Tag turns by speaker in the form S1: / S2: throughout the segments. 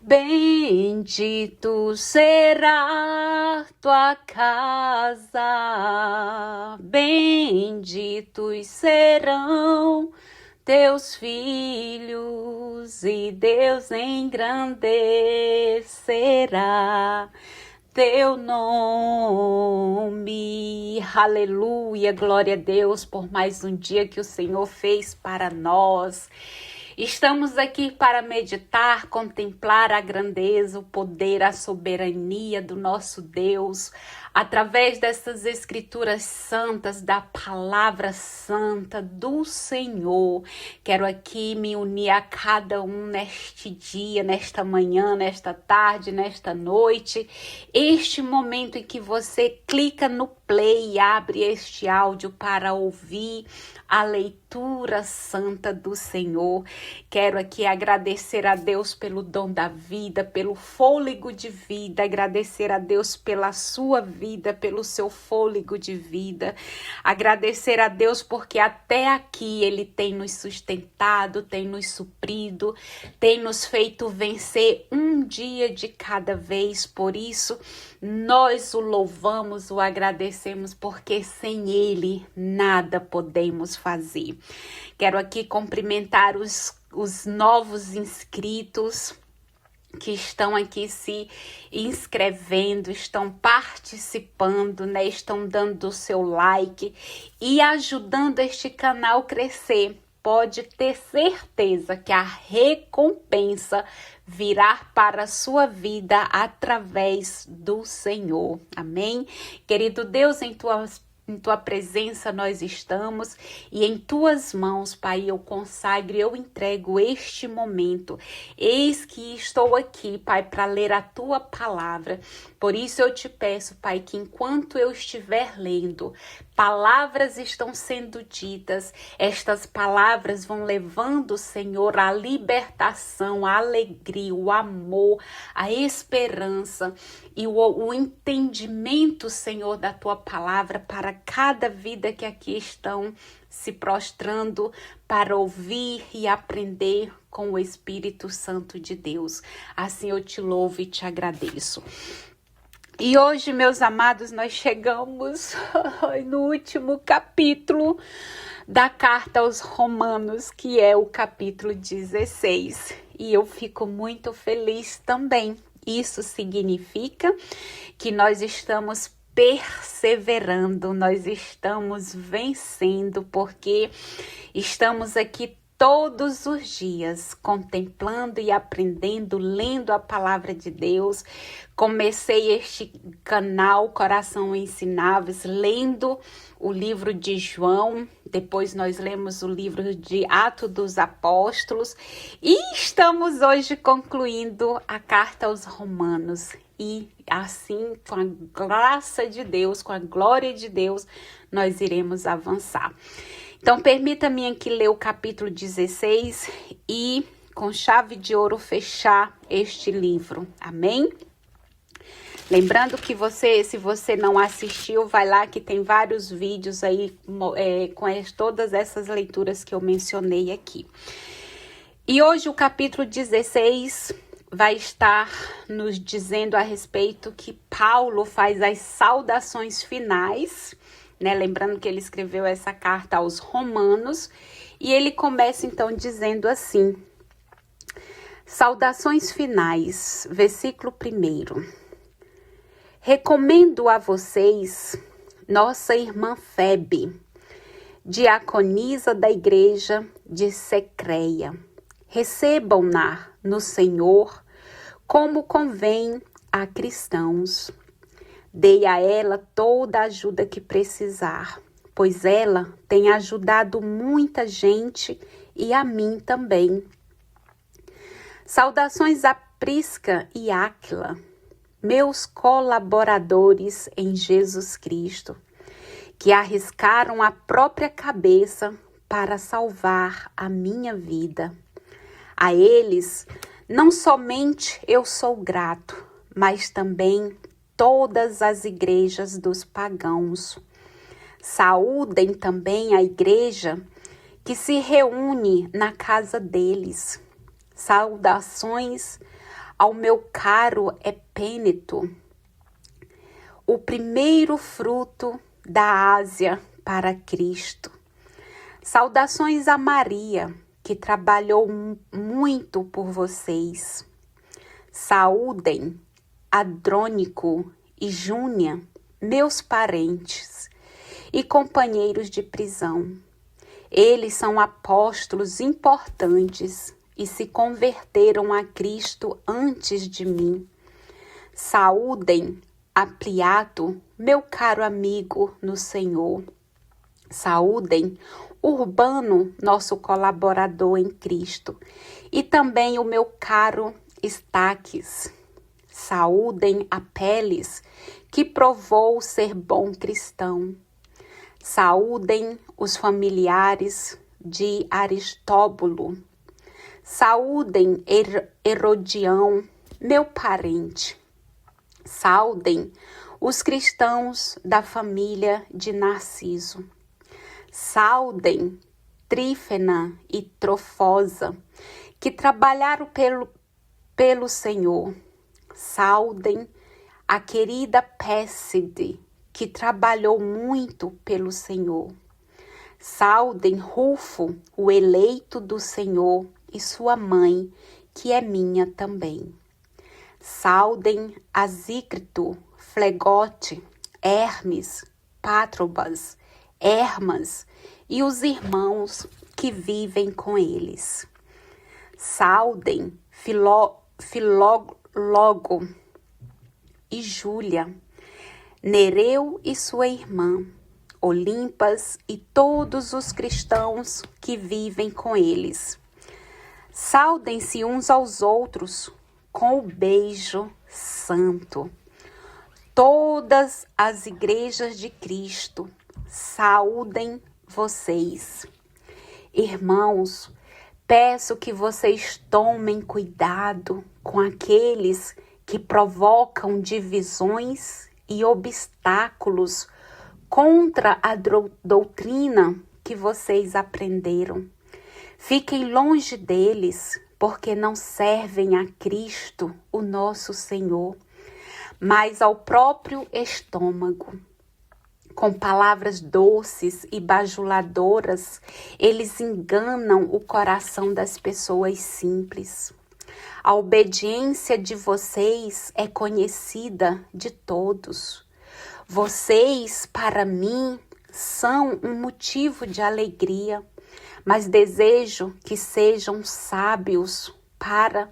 S1: Bendito será tua casa, benditos serão teus filhos, e Deus engrandecerá teu nome. Aleluia, glória a Deus por mais um dia que o Senhor fez para nós. Estamos aqui para meditar, contemplar a grandeza, o poder, a soberania do nosso Deus, através dessas escrituras santas, da palavra santa do Senhor. Quero aqui me unir a cada um neste dia, nesta manhã, nesta tarde, nesta noite, este momento em que você clica no play e abre este áudio para ouvir a leitura santa do Senhor. Quero aqui agradecer a Deus pelo dom da vida, pelo fôlego de vida, agradecer a Deus pela sua vida, pelo seu fôlego de vida, agradecer a Deus porque até aqui Ele tem nos sustentado, tem nos suprido, tem nos feito vencer um dia de cada vez. Por isso, nós o louvamos, o agradecemos, porque sem Ele nada podemos fazer. Quero aqui cumprimentar os novos inscritos que estão aqui se inscrevendo, estão participando, né? Estão dando o seu like e ajudando este canal a crescer. Pode ter certeza que a recompensa virá para a sua vida através do Senhor. Amém? Querido Deus, em tua presença nós estamos e em tuas mãos, Pai, eu consagro, eu entrego este momento. Eis que estou aqui, Pai, para ler a tua palavra. Por isso eu te peço, Pai, que enquanto eu estiver lendo, palavras estão sendo ditas, estas palavras vão levando, Senhor, a libertação, a alegria, o amor, a esperança e o entendimento, Senhor, da tua palavra para cada vida que aqui estão se prostrando para ouvir e aprender com o Espírito Santo de Deus. Assim eu te louvo e te agradeço. E hoje, meus amados, nós chegamos no último capítulo da carta aos Romanos, que é o capítulo 16. E eu fico muito feliz também. Isso significa que nós estamos perseverando, nós estamos vencendo, porque estamos aqui todos os dias, contemplando e aprendendo, lendo a palavra de Deus. Comecei este canal Coração Ensináveis, lendo o livro de João, depois nós lemos o livro de Atos dos Apóstolos e estamos hoje concluindo a carta aos Romanos. E assim, com a graça de Deus, com a glória de Deus, nós iremos avançar. Então, permita-me aqui ler o capítulo 16 e, com chave de ouro, fechar este livro. Amém? Lembrando que se você não assistiu, vai lá que tem vários vídeos aí com todas essas leituras que eu mencionei aqui. E hoje o capítulo 16 vai estar nos dizendo a respeito que Paulo faz as saudações finais, né? Lembrando que ele escreveu essa carta aos Romanos, e ele começa então dizendo assim: saudações finais, versículo 1. Recomendo a vocês nossa irmã Febe, diaconisa da igreja de Secreia. Recebam-na no Senhor como convém a cristãos. Dei a ela toda a ajuda que precisar, pois ela tem ajudado muita gente e a mim também. Saudações a Prisca e Áquila, meus colaboradores em Jesus Cristo, que arriscaram a própria cabeça para salvar a minha vida. A eles, não somente eu sou grato, mas também todas as igrejas dos pagãos. Saúdem também a igreja que se reúne na casa deles. Saudações ao meu caro Epêneto, o primeiro fruto da Ásia para Cristo. Saudações a Maria, que trabalhou muito por vocês. Saúdem Adrônico e Júnia, meus parentes e companheiros de prisão. Eles são apóstolos importantes e se converteram a Cristo antes de mim. Saúdem Ampliato, meu caro amigo no Senhor. Saúdem Urbano, nosso colaborador em Cristo, e também o meu caro Estaques. Saúdem Apeles, que provou ser bom cristão. Saúdem os familiares de Aristóbulo. Saúdem Herodião, meu parente. Saúdem os cristãos da família de Narciso. Saúdem Trífena e Trofosa, que trabalharam pelo Senhor. Saúdem a querida Pérside, que trabalhou muito pelo Senhor. Saúdem Rufo, o eleito do Senhor, e sua mãe, que é minha também. Saúdem Asícrito, Flegote, Hermes, Pátrobas, Hermas e os irmãos que vivem com eles. Saúdem Filólogo e Júlia, Nereu e sua irmã, Olimpas e todos os cristãos que vivem com eles. Saúdem-se uns aos outros com o beijo santo. Todas as igrejas de Cristo saúdem vocês. Irmãos, peço que vocês tomem cuidado com aqueles que provocam divisões e obstáculos contra a doutrina que vocês aprenderam. Fiquem longe deles, porque não servem a Cristo, o nosso Senhor, mas ao próprio estômago. Com palavras doces e bajuladoras, eles enganam o coração das pessoas simples. A obediência de vocês é conhecida de todos. Vocês, para mim, são um motivo de alegria, mas desejo que sejam sábios para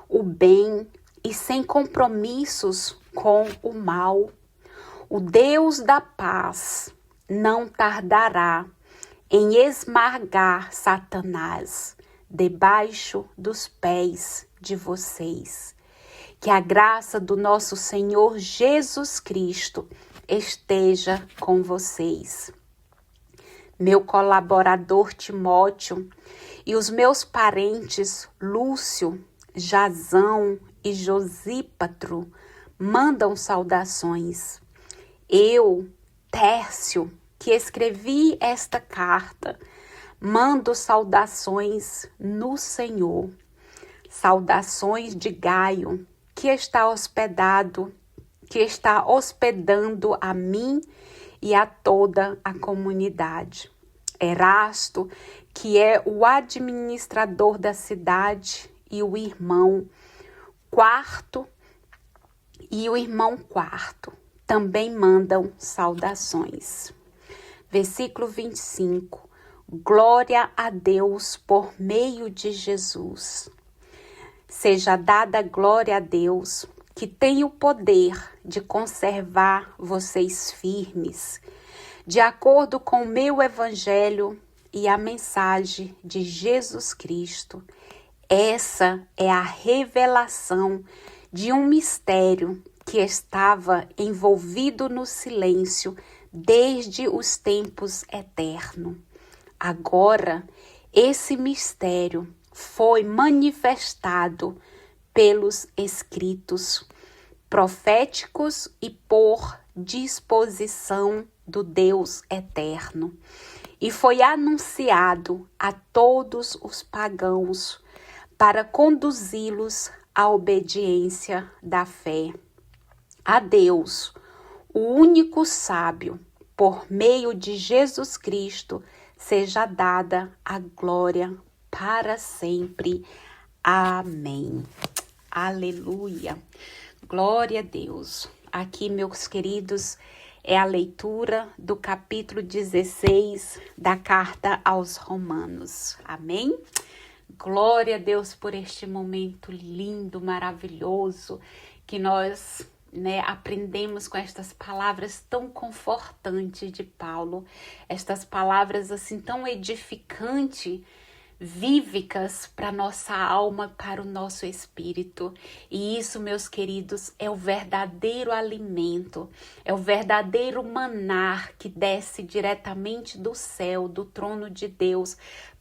S1: o bem e sem compromissos com o mal. O Deus da paz não tardará em esmagar Satanás debaixo dos pés de vocês. Que a graça do nosso Senhor Jesus Cristo esteja com vocês. Meu colaborador Timóteo e os meus parentes Lúcio, Jasão e Josípatro mandam saudações. Eu, Tércio, que escrevi esta carta, mando saudações no Senhor. Saudações de Gaio, que está hospedando a mim e a toda a comunidade. Erasto, que é o administrador da cidade, e o irmão Quarto também mandam saudações. Versículo 25. Glória a Deus por meio de Jesus. Seja dada glória a Deus, que tem o poder de conservar vocês firmes, de acordo com o meu evangelho e a mensagem de Jesus Cristo. Essa é a revelação de um mistério que estava envolvido no silêncio desde os tempos eternos. Agora, esse mistério foi manifestado pelos escritos proféticos e por disposição do Deus eterno, e foi anunciado a todos os pagãos para conduzi-los a obediência da fé. A Deus, o único sábio, por meio de Jesus Cristo, seja dada a glória para sempre. Amém. Aleluia. Glória a Deus. Aqui, meus queridos, é a leitura do capítulo 16 da carta aos Romanos. Amém? Glória a Deus por este momento lindo, maravilhoso, que nós aprendemos com estas palavras tão confortantes de Paulo, estas palavras assim tão edificantes, vívicas para nossa alma, para o nosso espírito. E isso, meus queridos, é o verdadeiro alimento, é o verdadeiro manar que desce diretamente do céu, do trono de Deus,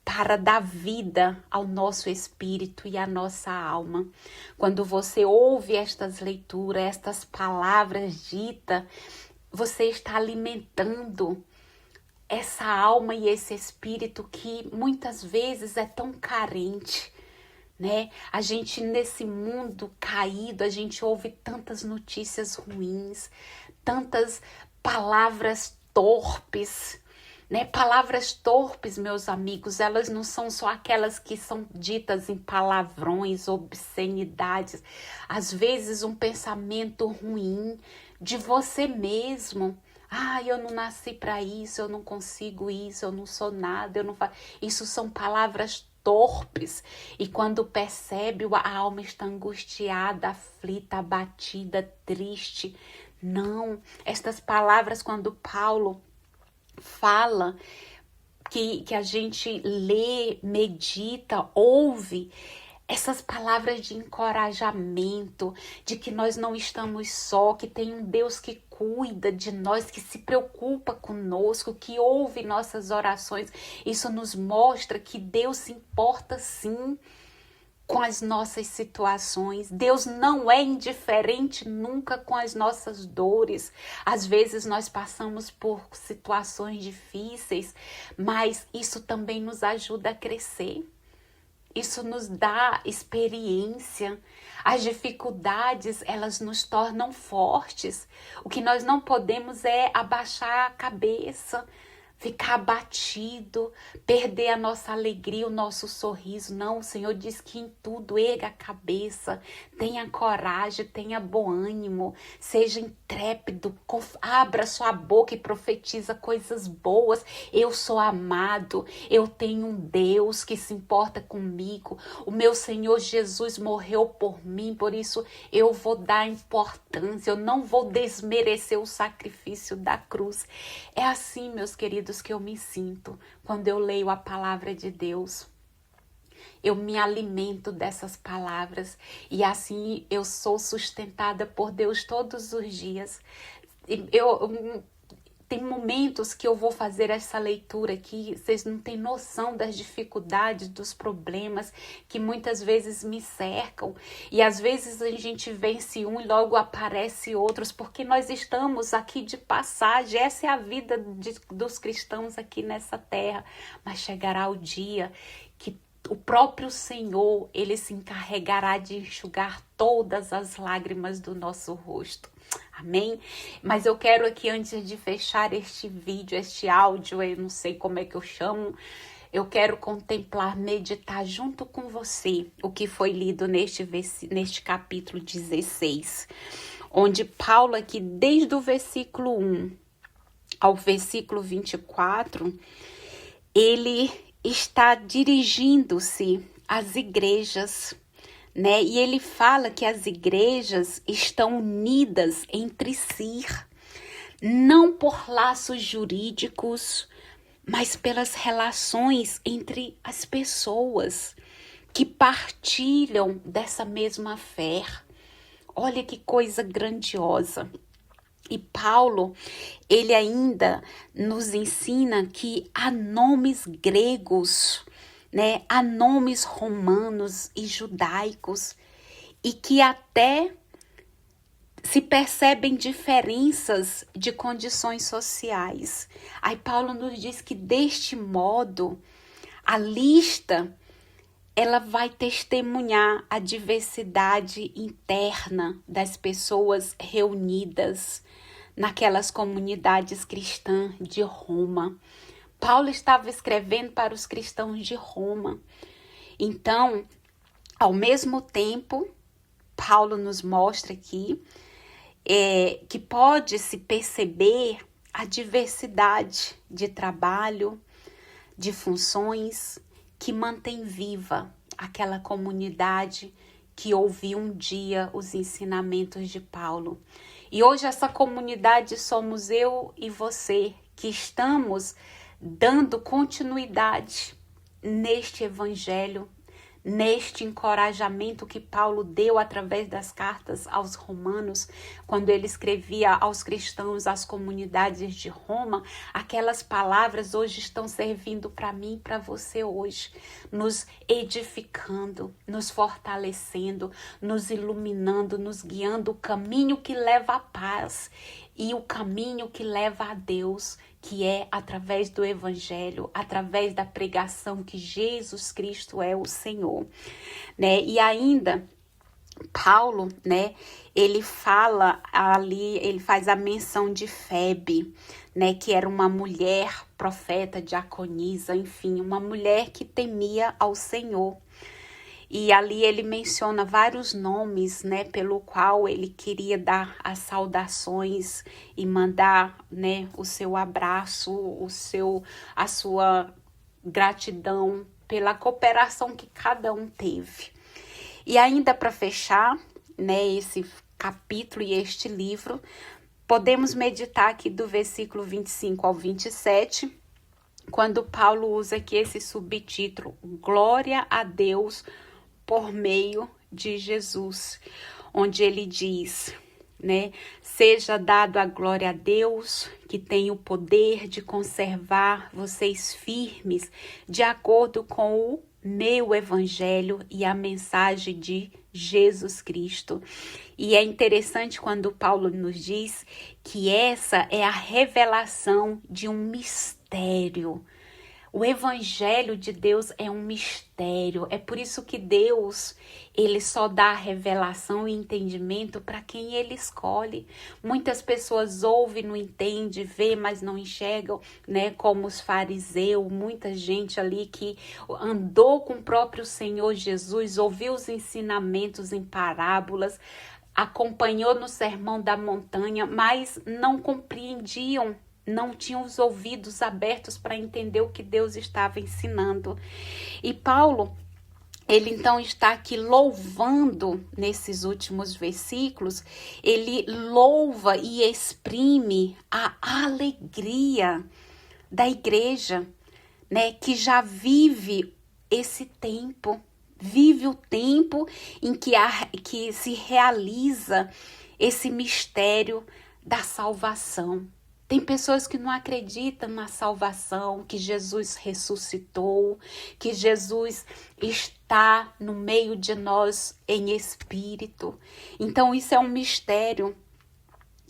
S1: para dar vida ao nosso espírito e à nossa alma. Quando você ouve estas leituras, estas palavras ditas, você está alimentando essa alma e esse espírito que muitas vezes é tão carente, né? A gente nesse mundo caído, a gente ouve tantas notícias ruins, tantas palavras torpes, né? Palavras torpes, meus amigos, elas não são só aquelas que são ditas em palavrões, obscenidades. Às vezes um pensamento ruim de você mesmo. Eu não nasci para isso, eu não consigo isso, eu não sou nada, eu não faço. Isso são palavras torpes. E quando percebe, a alma está angustiada, aflita, abatida, triste. Não, estas palavras, quando Paulo fala, que a gente lê, medita, ouve, essas palavras de encorajamento, de que nós não estamos só, que tem um Deus que cuida de nós, que se preocupa conosco, que ouve nossas orações. Isso nos mostra que Deus se importa sim com as nossas situações. Deus não é indiferente nunca com as nossas dores. Às vezes nós passamos por situações difíceis, mas isso também nos ajuda a crescer. Isso nos dá experiência. As dificuldades, elas nos tornam fortes. O que nós não podemos é abaixar a cabeça, ficar abatido, perder a nossa alegria, o nosso sorriso. Não, o Senhor diz que em tudo erga a cabeça, tenha coragem, tenha bom ânimo, seja intrépido, abra sua boca e profetiza coisas boas. Eu sou amado, eu tenho um Deus que se importa comigo, o meu Senhor Jesus morreu por mim, por isso eu vou dar importância, eu não vou desmerecer o sacrifício da cruz. É assim, meus queridos, que eu me sinto quando eu leio a palavra de Deus. Eu me alimento dessas palavras e assim eu sou sustentada por Deus todos os dias. Tem momentos que eu vou fazer essa leitura aqui, vocês não têm noção das dificuldades, dos problemas que muitas vezes me cercam. E às vezes a gente vence um e logo aparece outros, porque nós estamos aqui de passagem. Essa é a vida dos cristãos aqui nessa terra. Mas chegará o dia que o próprio Senhor, Ele se encarregará de enxugar todas as lágrimas do nosso rosto. Amém? Mas eu quero aqui, antes de fechar este vídeo, este áudio, eu não sei como é que eu chamo, eu quero contemplar, meditar junto com você o que foi lido neste capítulo 16, onde Paulo aqui, desde o versículo 1 ao versículo 24, ele está dirigindo-se às igrejas, né? E ele fala que as igrejas estão unidas entre si, não por laços jurídicos, mas pelas relações entre as pessoas que partilham dessa mesma fé. Olha que coisa grandiosa. E Paulo, ele ainda nos ensina que há nomes gregos, né? Há nomes romanos e judaicos, e que até se percebem diferenças de condições sociais. Aí Paulo nos diz que deste modo a lista ela vai testemunhar a diversidade interna das pessoas reunidas naquelas comunidades cristãs de Roma. Paulo estava escrevendo para os cristãos de Roma. Então, ao mesmo tempo, Paulo nos mostra aqui que pode-se perceber a diversidade de trabalho, de funções que mantém viva aquela comunidade que ouviu um dia os ensinamentos de Paulo. E hoje essa comunidade somos eu e você, que estamos dando continuidade neste evangelho, neste encorajamento que Paulo deu através das cartas aos romanos, quando ele escrevia aos cristãos, às comunidades de Roma, aquelas palavras hoje estão servindo para mim e para você hoje, nos edificando, nos fortalecendo, nos iluminando, nos guiando o caminho que leva à paz e o caminho que leva a Deus, que é através do evangelho, através da pregação que Jesus Cristo é o Senhor, né? E ainda Paulo, né, ele fala ali, ele faz a menção de Febe, né, que era uma mulher profeta, diaconisa, enfim, uma mulher que temia ao Senhor. E ali ele menciona vários nomes, né, pelo qual ele queria dar as saudações e mandar, né, o seu abraço, a sua gratidão pela cooperação que cada um teve. E ainda para fechar, né, esse capítulo e este livro, podemos meditar aqui do versículo 25 ao 27, quando Paulo usa aqui esse subtítulo, Glória a Deus por meio de Jesus, onde ele diz, né, seja dado a glória a Deus, que tem o poder de conservar vocês firmes, de acordo com o meu evangelho e a mensagem de Jesus Cristo. E é interessante quando Paulo nos diz que essa é a revelação de um mistério. O evangelho de Deus é um mistério, é por isso que Deus, ele só dá revelação e entendimento para quem ele escolhe. Muitas pessoas ouvem, não entendem, vê, mas não enxergam, né? Como os fariseus, muita gente ali que andou com o próprio Senhor Jesus, ouviu os ensinamentos em parábolas, acompanhou no Sermão da Montanha, mas não compreendiam, não tinham os ouvidos abertos para entender o que Deus estava ensinando. E Paulo, ele então está aqui louvando nesses últimos versículos, ele louva e exprime a alegria da igreja, né, que já vive esse tempo, vive o tempo em que se realiza esse mistério da salvação. Tem pessoas que não acreditam na salvação, que Jesus ressuscitou, que Jesus está no meio de nós em espírito. Então isso é um mistério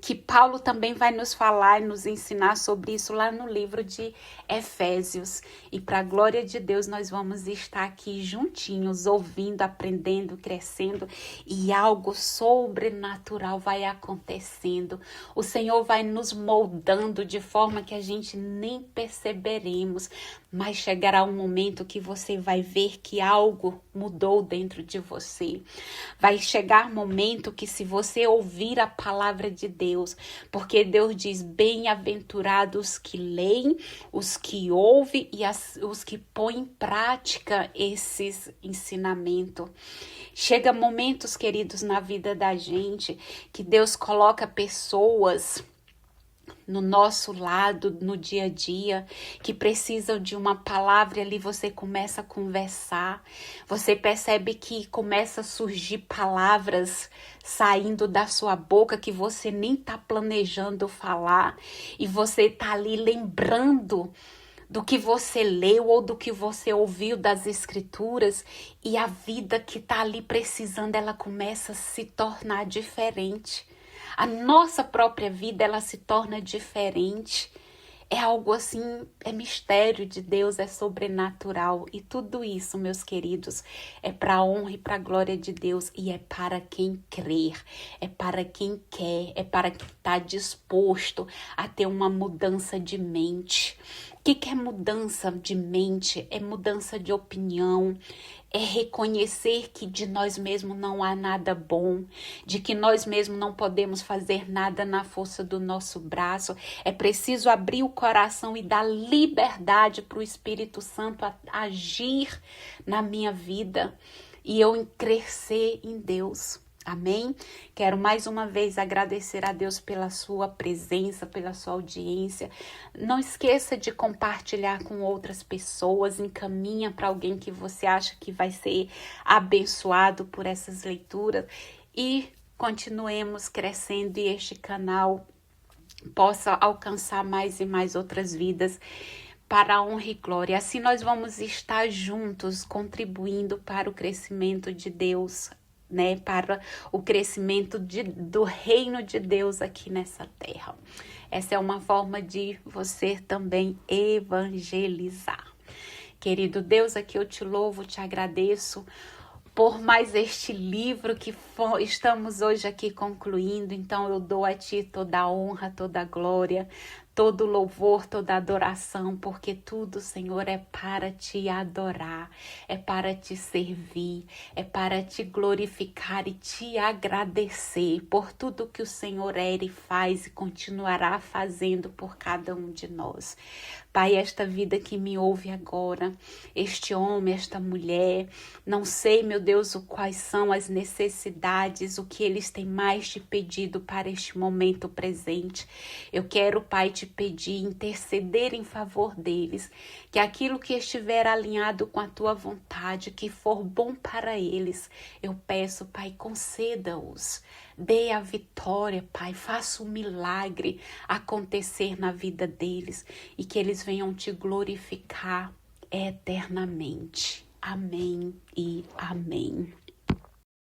S1: que Paulo também vai nos falar e nos ensinar sobre isso lá no livro de Efésios. E para a glória de Deus, nós vamos estar aqui juntinhos, ouvindo, aprendendo, crescendo, e algo sobrenatural vai acontecendo. O Senhor vai nos moldando de forma que a gente nem perceberemos, mas chegará um momento que você vai ver que algo mudou dentro de você. Vai chegar um momento que, se você ouvir a palavra de Deus, porque Deus diz, bem-aventurados que leem, os que ouvem e os que põem em prática esses ensinamentos. Chega momentos, queridos, na vida da gente, que Deus coloca pessoas no nosso lado, no dia a dia, que precisam de uma palavra, e ali você começa a conversar, você percebe que começa a surgir palavras saindo da sua boca que você nem está planejando falar, e você está ali lembrando do que você leu ou do que você ouviu das escrituras, e a vida que está ali precisando, ela começa a se tornar diferente. A nossa própria vida, ela se torna diferente. é algo assim, é mistério de Deus, é sobrenatural. E tudo isso, meus queridos, é para a honra e para a glória de Deus. E é para quem crer, é para quem quer, é para quem está disposto a ter uma mudança de mente. O que é mudança de mente? É mudança de opinião, é reconhecer que de nós mesmos não há nada bom, de que nós mesmos não podemos fazer nada na força do nosso braço. É preciso abrir o coração e dar liberdade para o Espírito Santo agir na minha vida e eu crescer em Deus. Amém? Quero mais uma vez agradecer a Deus pela sua presença, pela sua audiência. Não esqueça de compartilhar com outras pessoas, encaminha para alguém que você acha que vai ser abençoado por essas leituras e continuemos crescendo e este canal possa alcançar mais e mais outras vidas para a honra e glória. Assim nós vamos estar juntos contribuindo para o crescimento de Deus, né, para o crescimento do reino de Deus aqui nessa terra. Essa é uma forma de você também evangelizar. Querido Deus, aqui eu te louvo, te agradeço por mais este livro que estamos hoje aqui concluindo. Então eu dou a ti toda a honra, toda a glória, todo louvor, toda adoração, porque tudo, Senhor, é para te adorar, é para te servir, é para te glorificar e te agradecer por tudo que o Senhor é e faz e continuará fazendo por cada um de nós. Pai, esta vida que me ouve agora, este homem, esta mulher, não sei, meu Deus, quais são as necessidades, o que eles têm mais te pedido para este momento presente. Eu quero, Pai, te pedir, interceder em favor deles, que aquilo que estiver alinhado com a tua vontade, que for bom para eles, eu peço, Pai, conceda-os. Dê a vitória, Pai, faça um milagre acontecer na vida deles e que eles venham te glorificar eternamente. Amém e amém.